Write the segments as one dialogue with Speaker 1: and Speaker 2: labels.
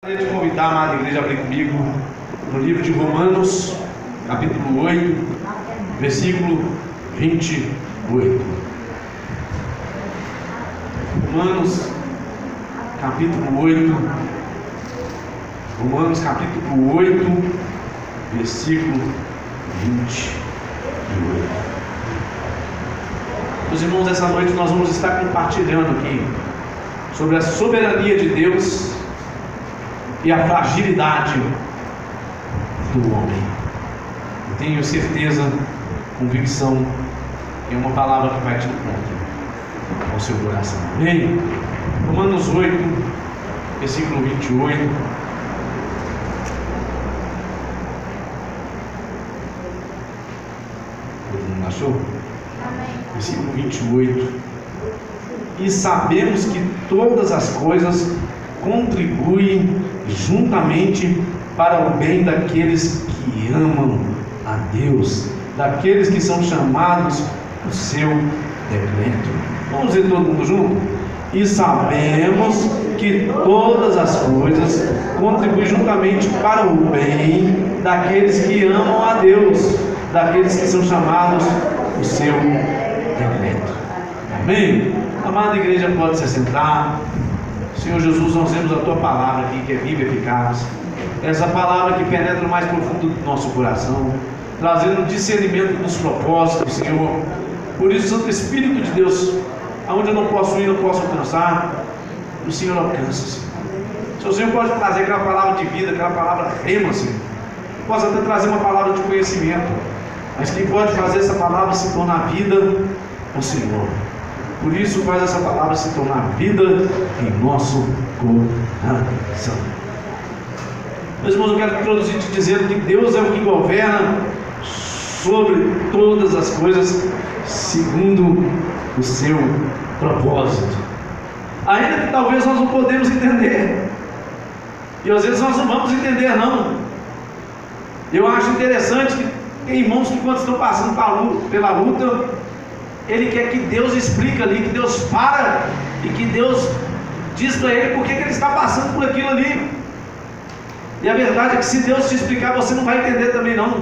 Speaker 1: Gostaria de convidar a amada igreja a abrir comigo no livro de Romanos, capítulo 8, versículo 28. Romanos, capítulo 8, versículo 28. Meus irmãos, essa noite nós vamos estar compartilhando aqui sobre a soberania de Deus e a fragilidade do homem. Eu tenho certeza, convicção, que é uma palavra que vai te encontrar ao seu coração. Amém? Romanos 8, versículo 28. Todo mundo achou?
Speaker 2: Amém.
Speaker 1: Versículo 28. E sabemos que todas as coisas contribuem juntamente para o bem daqueles que amam a Deus, daqueles que são chamados por seu decreto. Vamos dizer todo mundo junto? E sabemos que todas as coisas contribuem juntamente para o bem daqueles que amam a Deus, daqueles que são chamados por seu decreto. Amém? Amada igreja, pode se assentar. Senhor Jesus, nós vemos a Tua palavra aqui, que é viva e eficaz. Essa palavra que penetra no mais profundo do nosso coração, trazendo discernimento dos propósitos, Senhor. Por isso, Santo Espírito de Deus, aonde eu não posso ir, não posso alcançar, o Senhor alcança, Senhor. O Senhor pode trazer aquela palavra de vida, aquela palavra rema, Senhor. Pode até trazer uma palavra de conhecimento, mas quem pode fazer essa palavra se tornar vida é o Senhor. Por isso, faz essa palavra se tornar vida em nosso coração. Meus irmãos, eu quero introduzir te dizendo que Deus é o que governa sobre todas as coisas segundo o seu propósito. Ainda que talvez nós não podemos entender, e às vezes nós não vamos entender não. Eu acho interessante que tem irmãos que quando estão passando pela luta, ele quer que Deus explique ali, que Deus para e que Deus diz para ele por que ele está passando por aquilo ali. E a verdade é que se Deus te explicar, você não vai entender também não,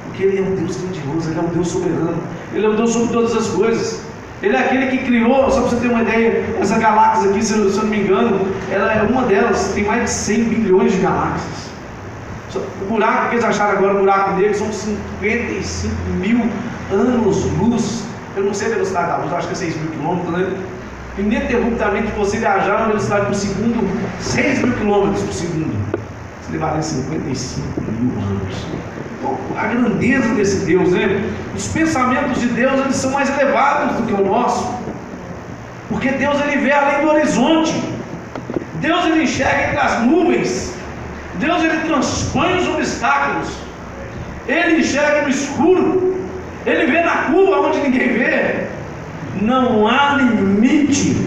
Speaker 1: porque Ele é um Deus grandioso, Ele é um Deus soberano, Ele é um Deus sobre todas as coisas. Ele é aquele que criou, só para você ter uma ideia, essa galáxia aqui, se eu não me engano, ela é uma delas, tem mais de 100 bilhões de galáxias. O buraco que eles acharam agora, o buraco negro, são 55 mil anos-luz. Eu não sei a velocidade da luz, acho que é 6 mil quilômetros, né? Ininterruptamente você viajar na velocidade por segundo, 6 mil quilômetros por segundo. Você levaria 55 mil anos. Então, a grandeza desse Deus, né? Os pensamentos de Deus, eles são mais elevados do que o nosso. Porque Deus, ele vê além do horizonte. Deus, ele enxerga entre as nuvens. Deus, ele transpõe os obstáculos. Ele enxerga no escuro. Ele vê na curva onde ninguém vê. Não há limite,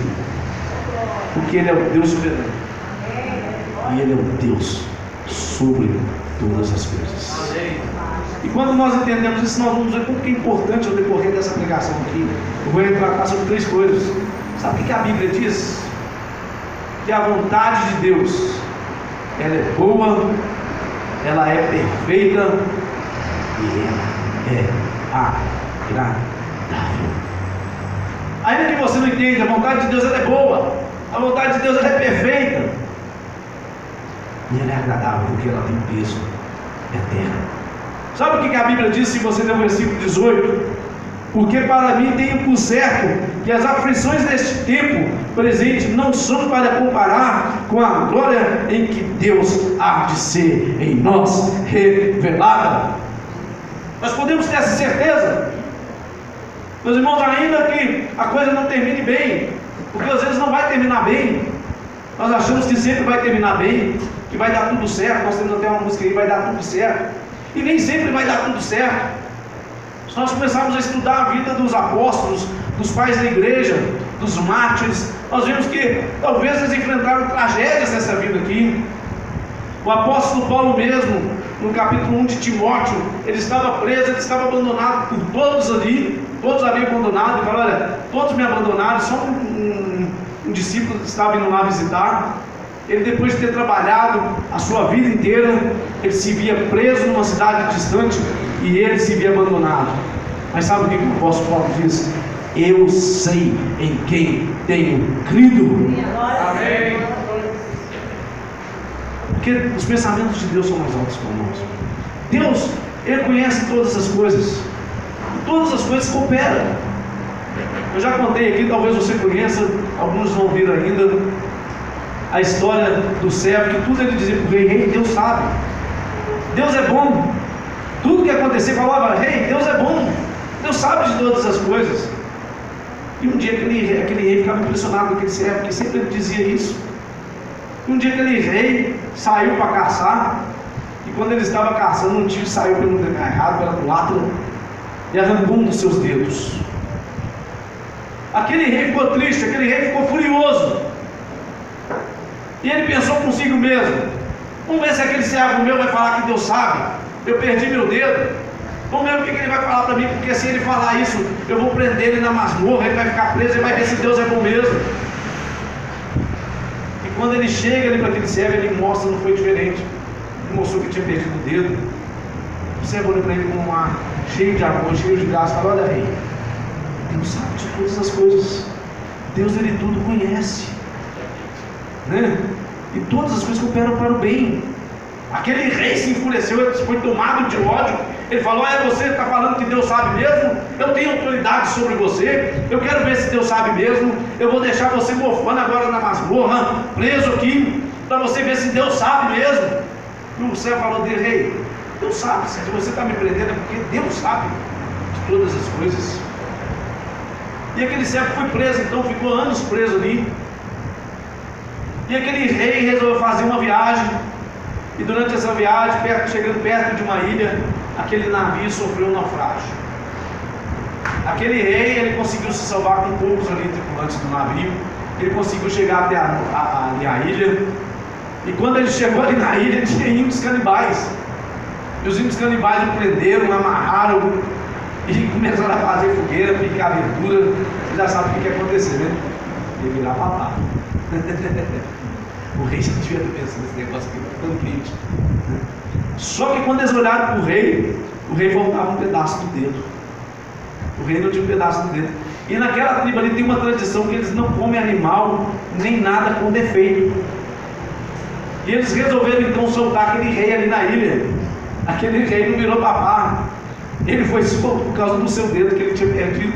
Speaker 1: porque Ele é o Deus soberano e Ele é o Deus sobre todas as coisas. E quando nós entendemos isso, nós vamos ver como que é importante ao decorrer dessa pregação aqui. Eu vou tratar sobre 3 coisas. Sabe o que a Bíblia diz? Que a vontade de Deus, ela é boa, ela é perfeita e ela é agradável. Ainda que você não entenda, a vontade de Deus ela é boa, a vontade de Deus ela é perfeita e ela é agradável, porque ela tem peso eterno. Sabe o que a Bíblia diz, se você ler o versículo 18? Porque para mim tenho por certo que as aflições deste tempo presente não são para comparar com a glória em que Deus há de ser em nós revelada. Nós podemos ter essa certeza, meus irmãos, ainda que a coisa não termine bem, porque às vezes não vai terminar bem. Nós achamos que sempre vai terminar bem, que vai dar tudo certo. Nós temos até uma música aí, vai dar tudo certo, e nem sempre vai dar tudo certo. Se nós começarmos a estudar a vida dos apóstolos, dos pais da igreja, dos mártires, nós vemos que talvez eles enfrentaram tragédias nessa vida aqui. O apóstolo Paulo mesmo, no capítulo 1 de Timóteo, ele estava preso, ele estava abandonado por todos ali. Todos haviam abandonado. Ele falou: olha, todos me abandonaram, só um discípulo estava indo lá visitar. Ele, depois de ter trabalhado a sua vida inteira, ele se via preso numa cidade distante e ele se via abandonado. Mas sabe o que o apóstolo Paulo diz? Eu sei em quem tenho crido. Amém. Porque os pensamentos de Deus são mais altos que os nossos. Deus, Ele conhece todas as coisas. Todas as coisas cooperam. Eu já contei aqui, talvez você conheça, alguns não ouviram ainda, a história do servo, que tudo ele dizia para o rei: rei, Deus sabe. Deus é bom. Tudo que acontecer, falava: rei, Deus é bom. Deus sabe de todas as coisas. E um dia aquele rei ficava impressionado com aquele servo, porque sempre ele dizia isso. E um dia aquele rei saiu para caçar, e quando ele estava caçando, um tiro saiu pelo errado, pela culatra, e arrancou um dos seus dedos. Aquele rei ficou triste, aquele rei ficou furioso. E ele pensou consigo mesmo: vamos ver se aquele servo meu vai falar que Deus sabe, eu perdi meu dedo. Vamos ver o que ele vai falar para mim, porque se ele falar isso, eu vou prender ele na masmorra, ele vai ficar preso, ele vai ver se Deus é bom mesmo. E quando ele chega ali para aquele servo, ele mostra, não foi diferente. Ele mostrou que tinha perdido o dedo. O servo olha para ele com um ar cheio de amor, cheio de graça, fala: olha rei, Deus sabe de todas as coisas. Deus, Ele tudo conhece, né? E todas as coisas cooperam para o bem. Aquele rei se enfureceu, ele foi tomado de ódio. Ele falou: olha, você está falando que Deus sabe mesmo? Eu tenho autoridade sobre você. Eu quero ver se Deus sabe mesmo. Eu vou deixar você mofando agora na masmorra, preso aqui, para você ver se Deus sabe mesmo. E o servo falou dele: rei, Deus sabe. Se você está me prendendo é porque Deus sabe de todas as coisas. E aquele servo foi preso, então ficou anos preso ali. E aquele rei resolveu fazer uma viagem. E durante essa viagem, chegando perto de uma ilha, aquele navio sofreu um naufrágio. Aquele rei, ele conseguiu se salvar com poucos ali tripulantes do navio. Ele conseguiu chegar até a ilha. E quando ele chegou ali na ilha, tinha índios canibais. E os índios canibais o prenderam, amarraram e começaram a fazer fogueira, picar verdura. Você já sabe o que ia acontecer, né? Ia virar papá. O rei já devia ter pensado nesse negócio aqui, tão quente. Só que quando eles olharam para o rei voltava um pedaço do dedo. O rei não tinha um pedaço do dedo. E naquela tribo ali tem uma tradição que eles não comem animal, nem nada com defeito. E eles resolveram então soltar aquele rei ali na ilha. Aquele rei não virou papá. Ele foi solto por causa do seu dedo que ele tinha perdido.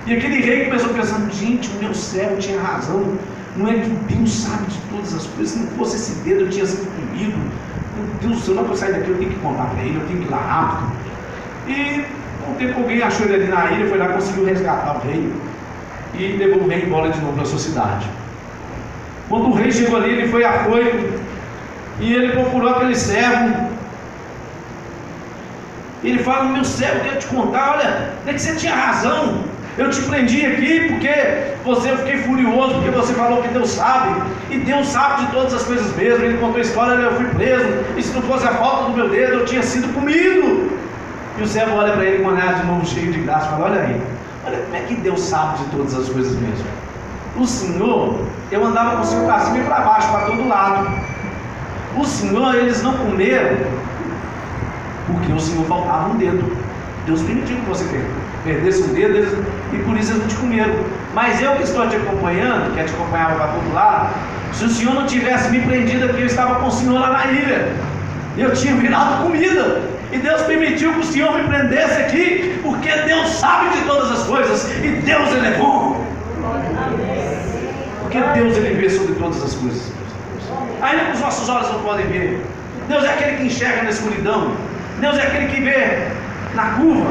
Speaker 1: E aquele rei começou pensando: gente, o meu servo tinha razão. Não é que Deus sabe de todas as coisas. Se não fosse esse dedo, eu tinha sido comido. Meu Deus do céu, não é para sair daqui, eu tenho que contar para ele, eu tenho que ir lá rápido. E com o tempo alguém achou ele ali na ilha, foi lá, conseguiu resgatar o rei e levou o rei embora de novo para a sua cidade. Quando o rei chegou ali, ele foi afoito e ele procurou aquele servo. E ele fala: meu servo, eu quero te contar, olha, é que você tinha razão. Eu te prendi aqui porque eu fiquei furioso, porque você falou que Deus sabe, e Deus sabe de todas as coisas mesmo. Ele contou a história: eu fui preso, e se não fosse a falta do meu dedo, eu tinha sido comido. E o servo olha para ele com um olhar de novo cheio de graça e fala: olha aí, olha como é que Deus sabe de todas as coisas mesmo. O Senhor, eu andava com o Senhor para cima e para baixo, para todo lado. O Senhor, eles não comeram porque o Senhor faltava um dedo. Deus permitiu que você perdesse um dedo, e por isso eles não te comeram. Mas eu que estou te acompanhando, que te acompanhava para todo lado, se o Senhor não tivesse me prendido aqui, eu estava com o Senhor lá na ilha, eu tinha virado comida. E Deus permitiu que o Senhor me prendesse aqui, porque Deus sabe de todas as coisas, e Deus, Ele é bom. Porque Deus, Ele vê sobre todas as coisas, ainda que os nossos olhos não podem ver. Deus é aquele que enxerga na escuridão. Deus é aquele que vê na curva.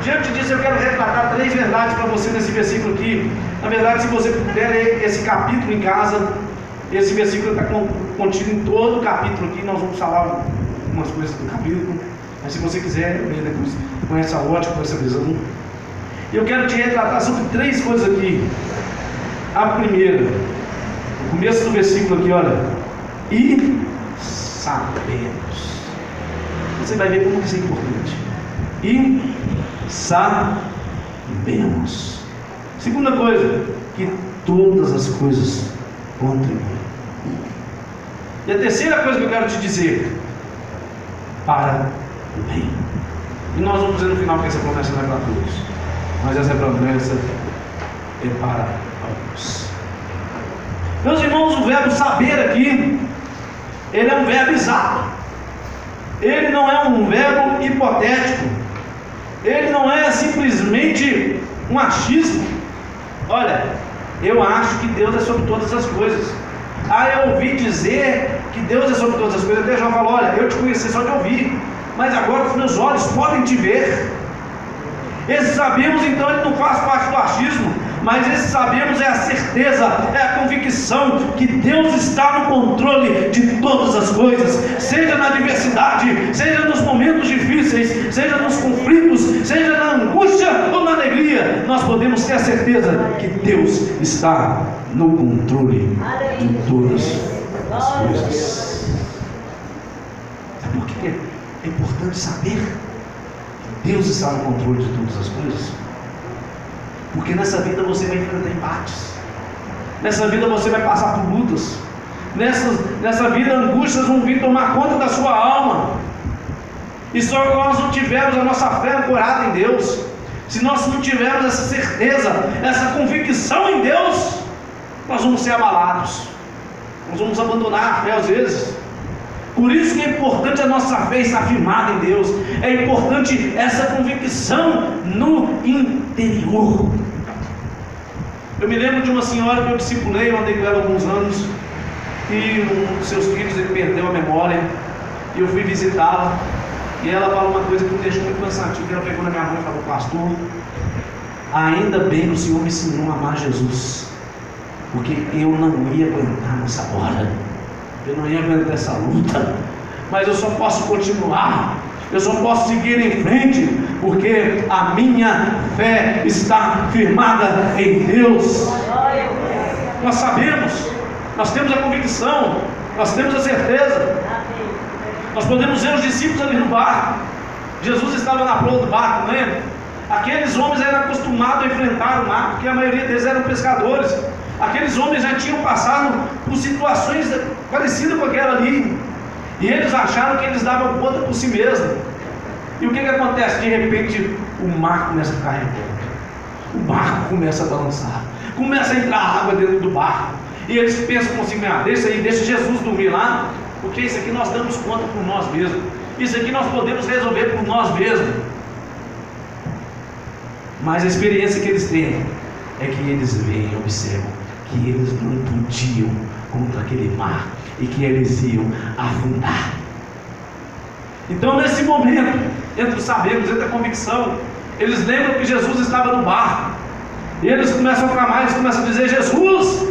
Speaker 1: Diante disso, eu quero retratar 3 verdades para você nesse versículo aqui. Na verdade, se você puder ler esse capítulo em casa, esse versículo está contido em todo o capítulo aqui. Nós vamos falar algumas coisas do capítulo, mas se você quiser ler depois com essa ótica, com essa visão. Eu quero te retratar sobre 3 coisas aqui. A primeira, no começo do versículo aqui, olha: e sabemos. Você vai ver como isso é importante. E sabemos. Segunda coisa, que todas as coisas contribui. E a terceira coisa que eu quero te dizer, para o bem. E nós vamos dizer no final que essa promessa não é para todos, mas essa promessa é para alguns. Meus irmãos, o verbo saber aqui, ele é um verbo exato. Ele não é um verbo hipotético. Ele não é simplesmente um achismo. Olha, eu acho que Deus é sobre todas as coisas. Eu ouvi dizer que Deus é sobre todas as coisas. Até já falou, olha, eu te conheci só de ouvir, mas agora os meus olhos podem te ver. Esse sabemos, então, ele não faz parte do achismo, mas esse sabemos é a certeza, é a convicção que Deus está no controle de todas as coisas, seja na adversidade, seja nos momentos difíceis, seja nos conflitos, seja na angústia ou na alegria. Nós podemos ter a certeza que Deus está no controle de todas as coisas. Sabe por que é importante saber que Deus está no controle de todas as coisas? Porque nessa vida você vai enfrentar embates, nessa vida você vai passar por lutas, nessa vida angústias vão vir tomar conta da sua alma. E só nós não tivermos a nossa fé ancorada em Deus, se nós não tivermos essa certeza, essa convicção em Deus, nós vamos ser abalados, nós vamos abandonar a fé às vezes. Por isso que é importante a nossa fé estar firmada em Deus. É importante essa convicção no interior. Eu me lembro de uma senhora que eu discipulei, eu andei com ela há alguns anos, e um dos seus filhos, ele perdeu a memória, e eu fui visitá-la, e ela falou uma coisa que me deixou muito pensativa. Ela pegou na minha mão e falou: pastor, ainda bem que o Senhor me ensinou a amar Jesus, porque eu não ia aguentar nessa hora, eu não ia aguentar essa luta, mas eu só posso continuar, eu só posso seguir em frente, porque a minha fé está firmada em Deus. Nós sabemos, nós temos a convicção, nós temos a certeza. Nós podemos ver os discípulos ali no barco. Jesus estava na proa do barco, não é? Aqueles homens eram acostumados a enfrentar o mar, porque a maioria deles eram pescadores. Aqueles homens já tinham passado por situações parecidas com aquela ali, e eles acharam que eles davam conta por si mesmos. E o que acontece? De repente o mar começa a ficar revolto, o barco começa a balançar, começa a entrar água dentro do barco, e eles pensam assim: deixa Jesus dormir lá, porque isso aqui nós damos conta por nós mesmos, isso aqui nós podemos resolver por nós mesmos. Mas a experiência que eles têm é que eles veem, observam que eles não podiam contra aquele mar, e que eles iam afundar. Então, nesse momento, entre os saberes, entre a convicção, eles lembram que Jesus estava no barco, e eles começam a clamar, eles começam a dizer: Jesus,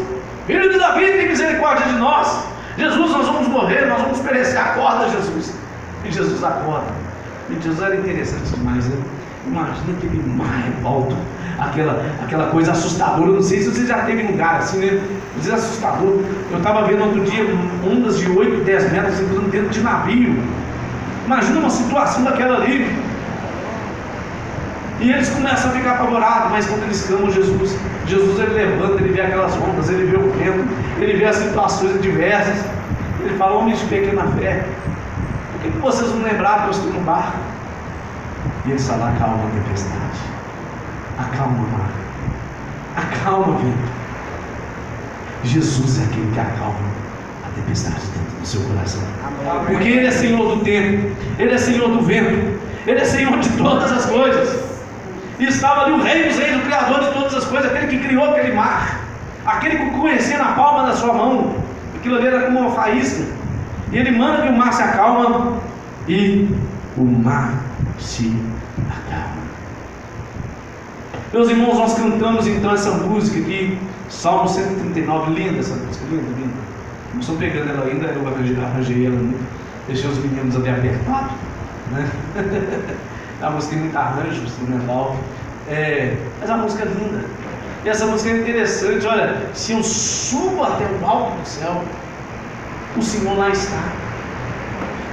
Speaker 1: filho de Davi, tem misericórdia de nós. Jesus, nós vamos morrer, nós vamos perecer. Acorda, Jesus. E Jesus acorda. E Jesus era interessante demais, né? Imagina aquele mar revolto, aquela coisa assustadora. Eu não sei se você já teve em lugar assim, né? Às vezes assustador. Eu estava vendo outro dia ondas de 8, 10 metros dentro de navio. Imagina uma situação daquela ali. E eles começam a ficar apavorados, mas quando eles clamam Jesus, ele levanta, ele vê aquelas ondas, ele vê o vento, ele vê as situações adversas. Ele fala: homens de pequena fé, por que vocês não lembraram que eu estou no barco? E ele fala: acalma a tempestade, acalma o mar, acalma o vento. Jesus é aquele que acalma a tempestade dentro do seu coração, porque Ele é Senhor do tempo, Ele é Senhor do vento, Ele é Senhor de todas as coisas. E estava ali o Rei dos Reis, o Criador de todas as coisas, aquele que criou aquele mar, aquele que conhecia na palma da sua mão. Aquilo ali era como uma faísca, e Ele manda que o mar se acalma, e o mar se acalma. Meus irmãos, nós cantamos então essa música aqui, Salmo 139, linda essa música, linda, linda. Não estou pegando ela ainda, eu arranjei ela, deixei os meninos ali apertados, né? A música tem muito arranjo instrumental, mas a música é linda. E essa música é interessante. Olha, se eu subo até o alto do céu, o Senhor lá está.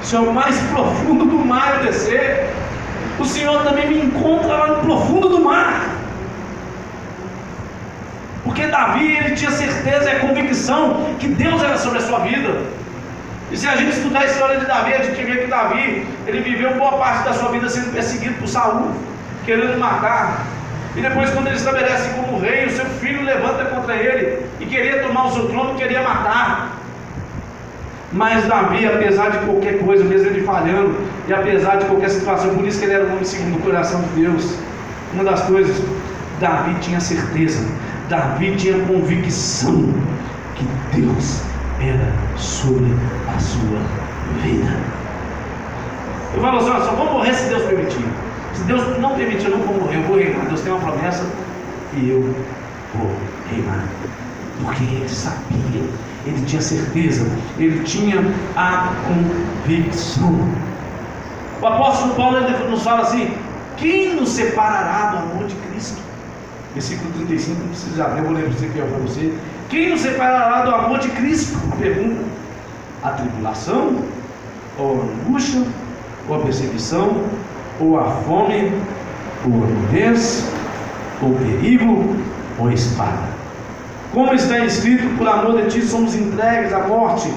Speaker 1: Se ao mais profundo do mar eu descer, o Senhor também me encontra lá no profundo do mar. Porque Davi, ele tinha certeza e a convicção que Deus era sobre a sua vida. E se a gente estudar a história de Davi, a gente vê que Davi, ele viveu boa parte da sua vida sendo perseguido por Saul, querendo matar. E depois, quando ele estabelece como rei, o seu filho levanta contra ele e queria tomar o seu trono, queria matar. Mas Davi, apesar de qualquer coisa, mesmo ele falhando, e apesar de qualquer situação, por isso que ele era um homem segundo o coração de Deus, uma das coisas, Davi tinha certeza, Davi tinha convicção que Deus era sobre a sua vida. Eu falo assim, só vou morrer se Deus permitir. Se Deus não permitir, eu não vou morrer, eu vou reinar. Deus tem uma promessa e eu vou reinar. Porque ele sabia, ele tinha certeza, ele tinha a convicção. O apóstolo Paulo nos fala assim: quem nos separará do amor de Cristo? Versículo 35, não precisa abrir, eu vou ler para você que é para você. Quem nos separará do amor de Cristo? Pergunta: a tribulação, ou a angústia, ou a perseguição, ou a fome, ou a nudez, ou o perigo, ou a espada. Como está escrito: por amor de ti somos entregues à morte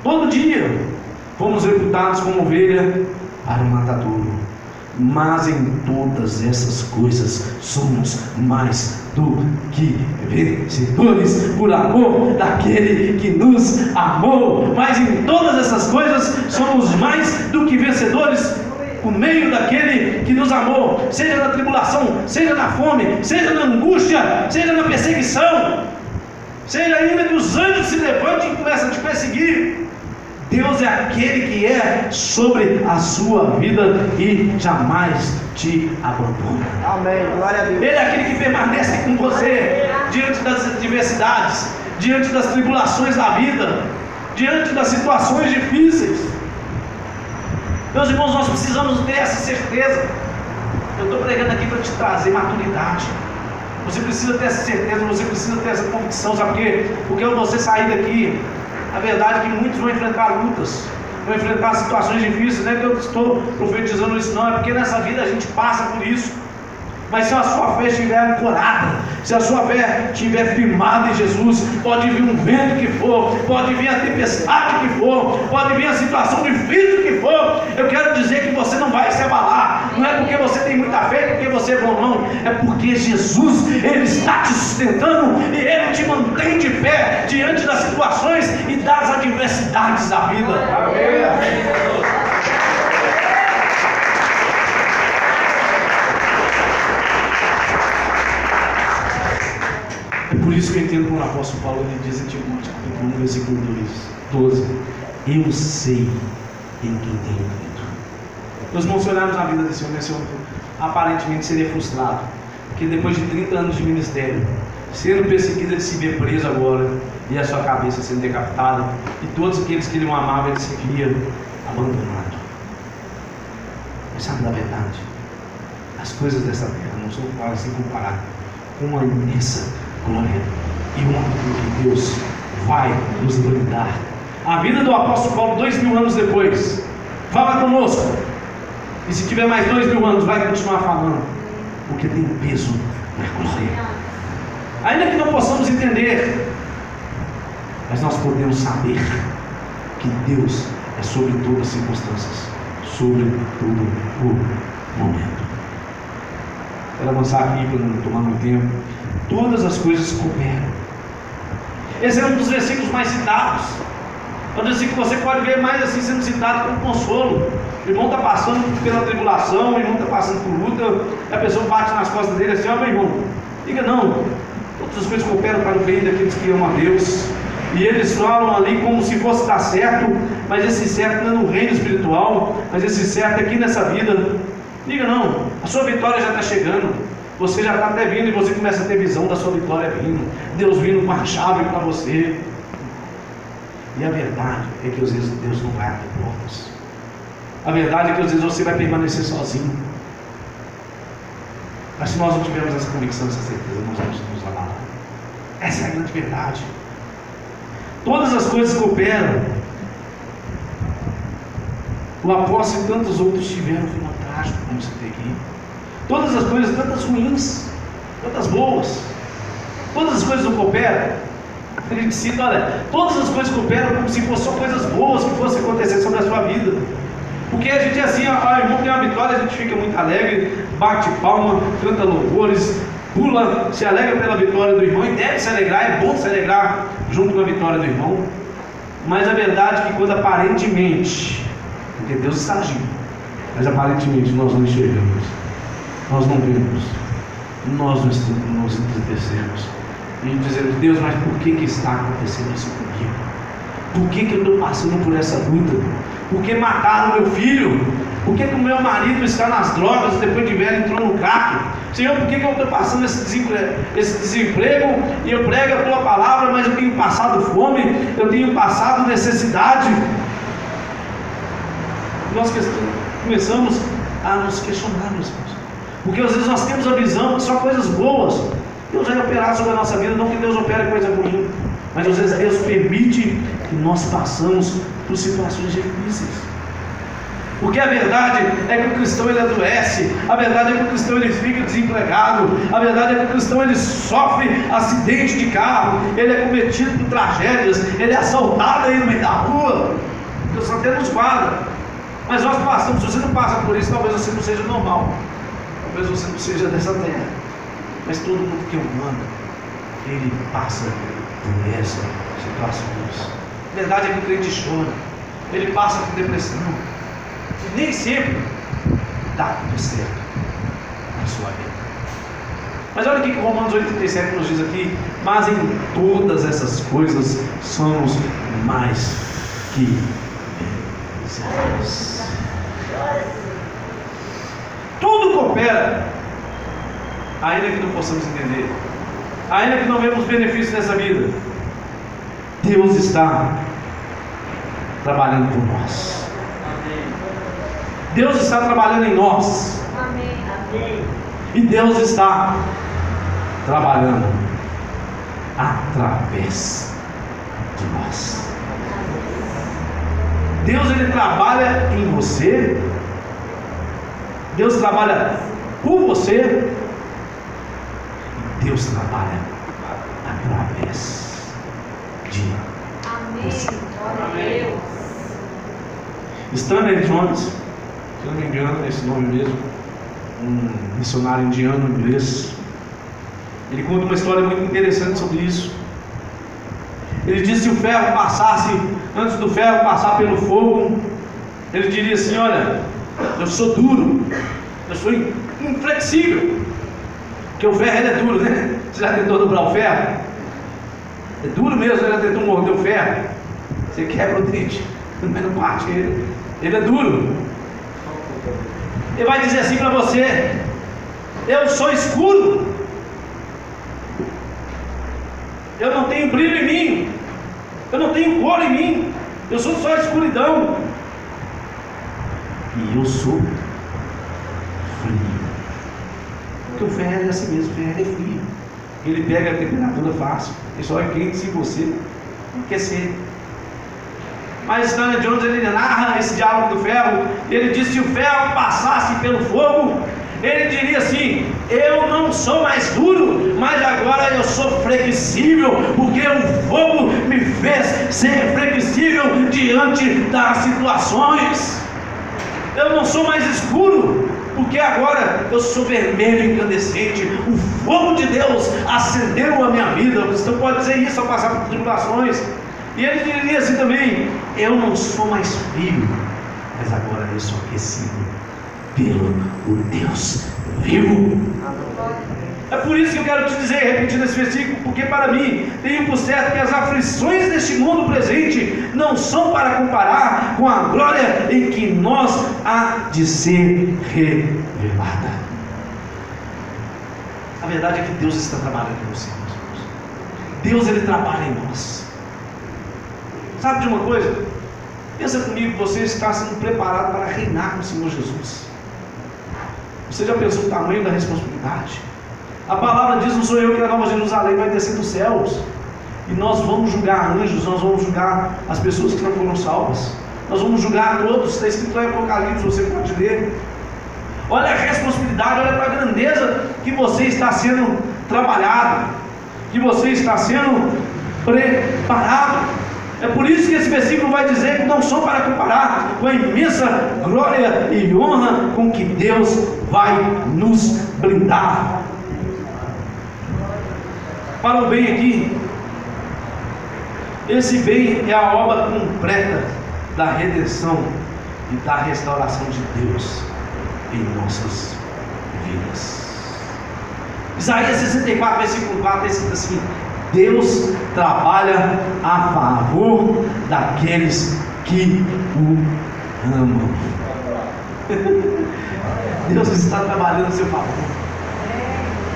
Speaker 1: todo dia, fomos reputados como ovelha para o matadouro. Mas em todas essas coisas somos mais do que vencedores por amor daquele que nos amou. Mas em todas essas coisas somos mais do que vencedores por meio daquele que nos amou, seja na tribulação, seja na fome, seja na angústia, seja na perseguição, seja ainda que os anjos se levantem e comecem a te perseguir. Deus é aquele que é sobre a sua vida e jamais te abandona.
Speaker 2: Amém. Glória a Deus.
Speaker 1: Ele é aquele que permanece com você diante das adversidades, diante das tribulações da vida, diante das situações difíceis. Meus irmãos, nós precisamos ter essa certeza. Eu estou pregando aqui para te trazer maturidade. Você precisa ter essa certeza, você precisa ter essa convicção. Sabe por quê? Porque quando você sair daqui, a verdade é que muitos vão enfrentar lutas, vão enfrentar situações difíceis. Não é que eu estou profetizando isso, não, é porque nessa vida a gente passa por isso. Mas se a sua fé estiver ancorada, se a sua fé estiver firmada em Jesus, pode vir um vento que for, pode vir a tempestade que for, pode vir a situação difícil que for, eu quero dizer que você não vai se abalar. Não é porque você tem muita fé, porque você é bom, não. É porque Jesus, Ele está te sustentando e Ele te mantém de pé diante das situações e das adversidades da vida. Amém. É por isso que eu entendo quando o apóstolo Paulo ele diz em Timóteo, capítulo 1, versículo 12: eu sei em quem tenho crido. Nós vamos olhar na vida desse homem, esse homem aparentemente seria frustrado, porque depois de 30 anos de ministério, sendo perseguido, ele se vê preso agora, e a sua cabeça sendo decapitada, e todos aqueles que ele amava, ele se via abandonado. Mas sabe da verdade? As coisas dessa terra não são claras sem comparar com uma imensa glória e honra que Deus vai nos brindar. A vida do apóstolo Paulo 2000 anos depois fala conosco, e se tiver mais 2000 anos vai continuar falando, porque tem peso na glória. Ainda que não possamos entender, mas nós podemos saber que Deus é sobre todas as circunstâncias, sobre todo o momento. Quero avançar aqui para não tomar muito tempo. Todas as coisas cooperam. Esse é um dos versículos mais citados. É um versículo que você pode ver mais assim sendo citado como consolo. O irmão está passando pela tribulação, o irmão está passando por luta, e a pessoa bate nas costas dele assim: ó, meu irmão, diga não, todas as coisas cooperam para o bem daqueles que amam a Deus. E eles falam ali como se fosse dar certo, mas esse certo não é no reino espiritual, mas esse certo é aqui nessa vida. Diga não, a sua vitória já está chegando. Você já está até vindo e você começa a ter visão da sua vitória vindo. Deus vindo com a chave para você. E a verdade é que às vezes Deus não vai abrir portas. A verdade é que às vezes você vai permanecer sozinho. Mas se nós não tivermos essa convicção, essa certeza, nós vamos nos abalar. Essa é a grande verdade. Todas as coisas cooperam. O apóstolo e tantos outros tiveram um final trágico, como você tem aqui. Todas as coisas, tantas ruins, tantas boas. Todas as coisas não cooperam. A gente cita, olha, todas as coisas cooperam como se fossem só coisas boas que fossem acontecer sobre a sua vida. Porque a gente é assim, irmão, tem uma vitória, a gente fica muito alegre, bate palma, canta louvores, pula, se alegra pela vitória do irmão, e deve se alegrar, é bom se alegrar junto com a vitória do irmão. Mas a verdade é que quando aparentemente, porque Deus está agindo, mas aparentemente nós não enxergamos, nós não vemos, nós nos entristecemos e dizemos: Deus, mas por que está acontecendo isso comigo? Por que eu estou passando por essa luta? Por que mataram meu filho? Por que o meu marido está nas drogas, depois de velho entrou no crack? Senhor, por que eu estou passando esse desemprego e eu prego a tua palavra, mas eu tenho passado fome, eu tenho passado necessidade? Nós começamos a nos questionar, meus irmãos, porque às vezes nós temos a visão que só coisas boas Deus vai operar sobre a nossa vida. Não que Deus opere coisa ruim, mas às vezes Deus permite que nós passamos por situações difíceis. Porque a verdade é que o cristão ele adoece, a verdade é que o cristão ele fica desempregado, a verdade é que o cristão ele sofre acidente de carro, ele é cometido por tragédias, ele é assaltado aí no meio da rua. Deus até nos guarda, mas nós passamos. Se você não passa por isso, talvez você não seja normal, talvez você não seja dessa terra, mas todo mundo que é humano, ele passa por essas situações. A verdade é que o crente chora, ele passa por depressão, e nem sempre dá tudo certo na sua vida. Mas olha o que Romanos 8,37 nos diz aqui: mas em todas essas coisas somos mais que vencedores. Tudo coopera, ainda que não possamos entender, ainda que não vemos benefícios nessa vida. Deus está trabalhando por nós. Deus está trabalhando em nós.
Speaker 2: Amém. Amém.
Speaker 1: E Deus está trabalhando através de nós. Deus ele trabalha em você. Deus trabalha por você. E Deus trabalha através de você.
Speaker 2: Amém.
Speaker 1: Stanley Jones, se não me engano, é esse nome mesmo, um missionário indiano inglês. Ele conta uma história muito interessante sobre isso. Ele diz que se o ferro passasse, antes do ferro passar pelo fogo, ele diria assim: olha, eu sou duro, eu sou inflexível. Porque o ferro ele é duro, né? Você já tentou dobrar o ferro? É duro mesmo, você já tentou morder o ferro? Você quebra o dente, mas não parte ele. Ele é duro. Ele vai dizer assim para você: eu sou escuro, eu não tenho brilho em mim, eu não tenho cor em mim, eu sou só escuridão. E eu sou frio. Porque o ferro é assim mesmo, o ferro é frio. Ele pega a temperatura fácil, ele só é quente se você aquecer. Mas Stanley Jones ele narra esse diálogo do ferro. Ele diz que se o ferro passasse pelo fogo, ele diria assim: eu não sou mais duro, mas agora eu sou flexível, porque o fogo me fez ser flexível diante das situações. Eu não sou mais escuro, porque agora eu sou vermelho incandescente. O fogo de Deus acendeu a minha vida. O cristão pode dizer isso ao passar por tribulações. E ele diria assim também: eu não sou mais frio, mas agora eu sou aquecido pelo o Deus vivo. É por isso que eu quero te dizer, repetindo esse versículo, porque para mim tenho por certo que as aflições deste mundo presente não são para comparar com a glória em que nós há de ser revelada. A verdade é que Deus está trabalhando em você, meus irmãos. Deus ele trabalha em nós. Sabe de uma coisa? Pensa comigo, você está sendo preparado para reinar com o Senhor Jesus. Você já pensou o tamanho da responsabilidade? A palavra diz: não sou eu que a Nova Jerusalém vai descer dos céus, e nós vamos julgar anjos, nós vamos julgar as pessoas que não foram salvas, nós vamos julgar todos. Está escrito em Apocalipse, você pode ler. Olha a responsabilidade, olha para a grandeza que você está sendo trabalhado. que você está sendo preparado. É por isso que esse versículo vai dizer que não só para comparar com a imensa glória e honra com que Deus vai nos brindar. Para o bem aqui, esse bem é a obra completa da redenção e da restauração de Deus em nossas vidas. Isaías 64, versículo 4, escrito assim: Deus trabalha a favor daqueles que o amam. Deus está trabalhando a seu favor.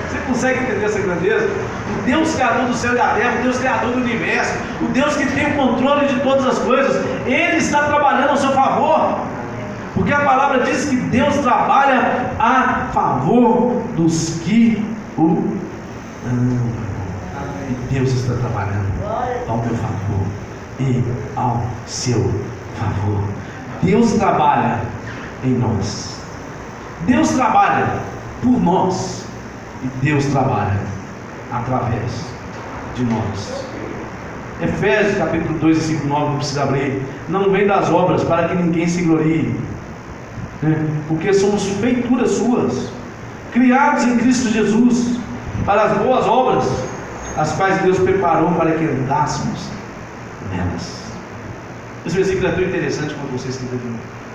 Speaker 1: Você consegue entender essa grandeza? O Deus criador do céu e da terra, o Deus criador do universo, o Deus que tem o controle de todas as coisas, Ele está trabalhando a seu favor. Porque a palavra diz que Deus trabalha a favor dos que o amam. E Deus está trabalhando ao meu favor e ao seu favor. Deus trabalha em nós. Deus trabalha por nós. E Deus trabalha através de nós. Efésios capítulo 2, versículo 9, não precisa abrir. Não vem das obras para que ninguém se glorie, porque somos feituras suas, criados em Cristo Jesus para as boas obras, as quais Deus preparou para que andássemos nelas. Esse versículo é tão interessante quando você escreve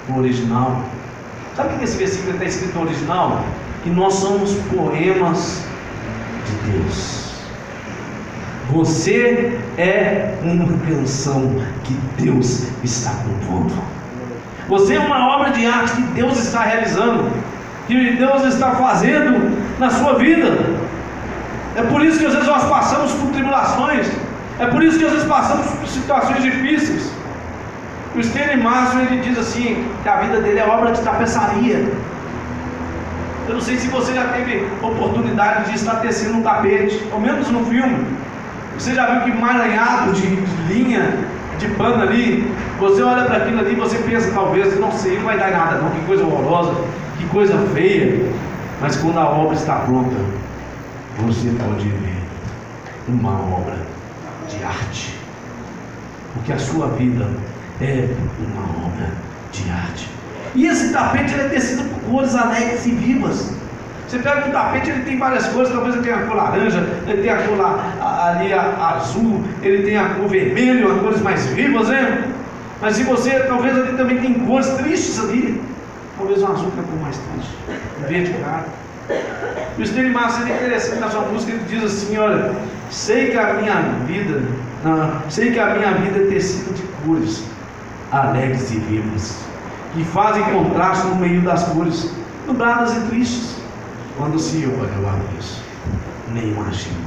Speaker 1: no original. Sabe o que esse versículo está escrito no original? Que nós somos poemas de Deus. Você é uma canção que Deus está compondo. Você é uma obra de arte que Deus está realizando, que Deus está fazendo na sua vida. É por isso que às vezes nós passamos por tribulações. É por isso que às vezes passamos por situações difíceis. O Stanley Márcio, ele diz assim, que a vida dele é obra de tapeçaria. Eu não sei se você já teve oportunidade de estar tecendo um tapete, ao menos no filme. Você já viu que emaranhado de linha, de pano ali, você olha para aquilo ali e você pensa, talvez, não sei, não vai dar nada não, que coisa horrorosa, que coisa feia. Mas quando a obra está pronta, você pode ver uma obra de arte. Porque a sua vida é uma obra de arte. E esse tapete ele é tecido por cores alegres e vivas. Você pega um tapete, ele tem várias cores. Talvez ele tenha a cor laranja, ele tem a cor ali azul, ele tem a cor vermelho, as cores mais vivas, né? Mas se você, talvez ele também tem cores tristes ali. Talvez o azul que é a cor mais triste, o verde claro. E o Stanley Márcio, ele é interessante na sua música, ele diz assim: olha, sei que a minha vida é tecida de cores alegres e vivas, que fazem contraste no meio das cores nubladas e tristes. Quando se olha o avesso, nem imagina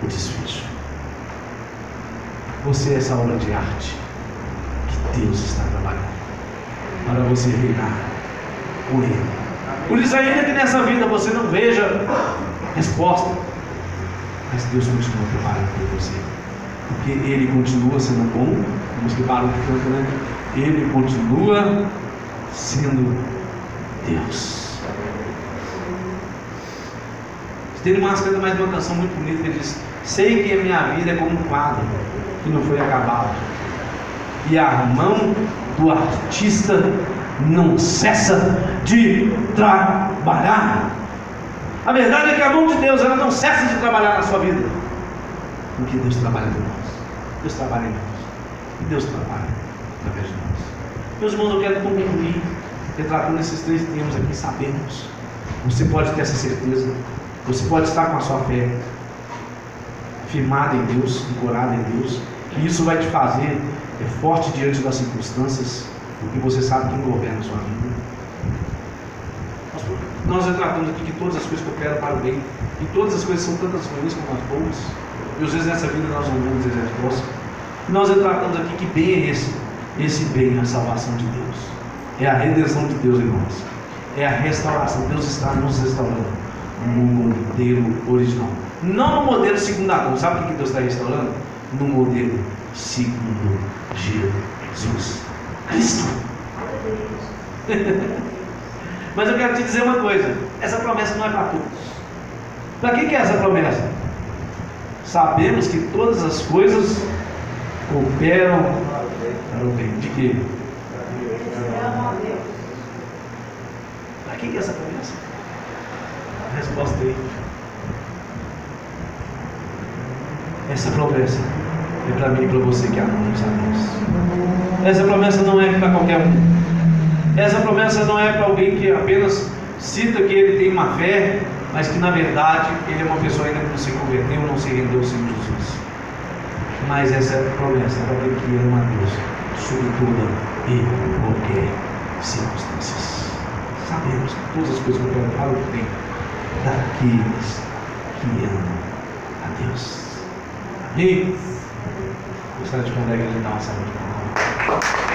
Speaker 1: o desfecho. Você é essa obra de arte que Deus está trabalhando para você reinar com Ele. Por isso, ainda que nessa vida você não veja resposta, mas Deus continua preparando por você, porque Ele continua sendo bom. Vamos que barulho de canto, né? Ele continua sendo Deus. Tem uma mais uma canção muito bonita que ele diz: sei que a minha vida é como um quadro que não foi acabado, e a mão do artista não cessa de trabalhar. A verdade é que a mão de Deus, ela não cessa de trabalhar na sua vida, porque Deus trabalha em nós. Deus trabalha em nós, e Deus trabalha através de nós. Meus irmãos, eu quero concluir retratando esses três termos aqui. Sabemos, você pode ter essa certeza. Você pode estar com a sua fé firmada em Deus, ancorada em Deus, que isso vai te fazer forte diante das circunstâncias, porque você sabe quem governa a sua vida. Nós retratamos aqui que todas as coisas cooperam para o bem, e todas as coisas são tantas ruins como as boas, e às vezes nessa vida nós não vemos as respostas. Nós retratamos aqui que bem é esse bem é a salvação de Deus, é a redenção de Deus em nós, é a restauração. Deus está nos restaurando no modelo original, não no modelo secundário. Sabe o que Deus está restaurando? No modelo segundo Jesus Cristo. Mas eu quero te dizer uma coisa: essa promessa não é para todos. Para quem que é essa promessa? sabemos que todas as coisas cooperam para o bem. De quê? Para quem é essa promessa? A resposta aí. Essa promessa é para mim e para você que amamos a Deus. Essa promessa não é para qualquer um. Essa promessa não é para alguém que apenas cita que ele tem uma fé, mas que na verdade ele é uma pessoa ainda que não se converteu, não se rendeu ao Senhor Jesus. Mas essa promessa é para aquele que ama a Deus sobre toda e qualquer circunstância. Sabemos que todas as coisas cooperam para o bem daqueles que amam a Deus. Amém? Gostaria de convidar a igreja a dar uma salva de palmas.